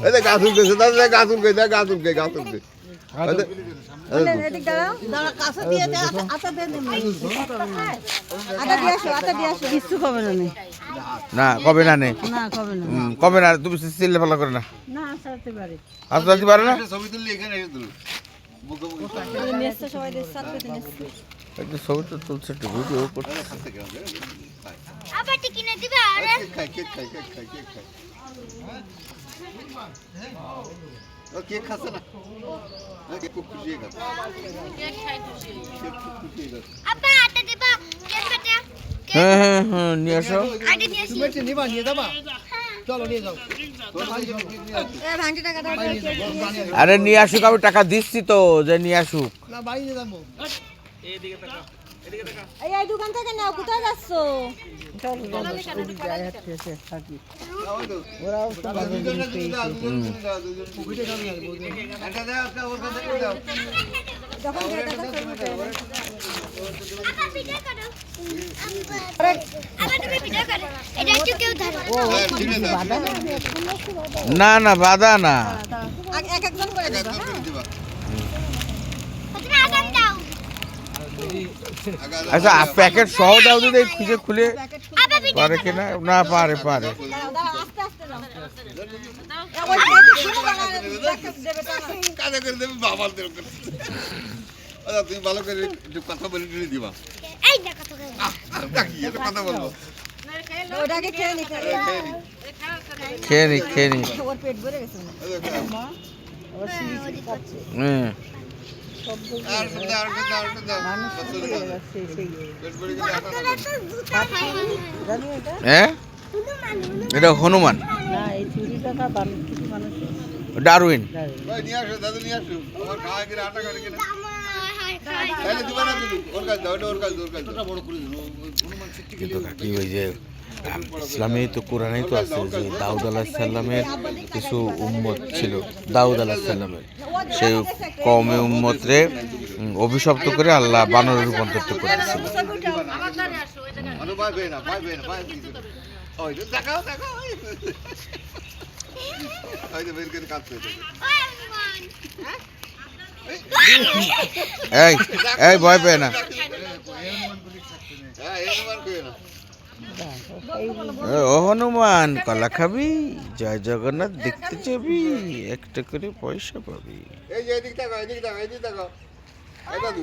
এই যে গাছ উঠতেছে, দাদা গাছ উঠবে, গাছ উঠবে, গাছ উঠবে। না কবে না নেই, কবে না, তুমি চিল্লে ফেলা করে না, আসতে পারে না। ছবি তুললি এখানে এসে তুল। ছবি তো তুলছে, একটু ভিডিও করছে। কেক খাচ্ছে না, কেক খুব খুশি হয়ে খাচ্ছে। হ্যাঁ হ্যাঁ হ্যাঁ, নিয়ে আসো। আরে নিয়ে আসুক, আমি টাকা দিচ্ছি তো, যে নিয়ে আসুক। এই দোকান থেকে নাও, কোথায় যাচ্ছ? না না বাধা না, একজন করে দিবা। আচ্ছা প্যাকেট সহ দাও দিদি, খুঁজে খুলে পারে কিনা, না পারে পারে। তুমি ভালো করে একটু কথা বলে দিবা, কথা বলবো। খেয়ে নি খেয়ে নি। হ্যাঁ এটা হনুমান, ডারউইন। নিয়ে আসো দাদু, নিয়ে আসো। আমার খাওয়া গেলে আটা কাটে কিনা তাহলে দিবা না তুমি, ওর কাছে দাও, ওর কাছে, ওর কাছে বড় করে দিন। কিন্তু কাকি ওই যে ইসলামে তো কোরআনেই তো আছে যে দাউদ আলাইহিস সালামের কিছু উম্মত ছিল, দাউদ আলাইহিস সালামের সেই কওমে উম্মতরে অভিশপ্ত করে আল্লাহ বানরে রূপান্তরিত করেছিল। এই এই ভয় পেয়ে না, ও হনুমান কলা খাবি, জয় জগন্নাথ দেখতে যাবি, একটা করে পয়সা পাবি। এই যে এদিক তাকাও, এদিক তাকাও, এদিক তাকাও। এই দাদু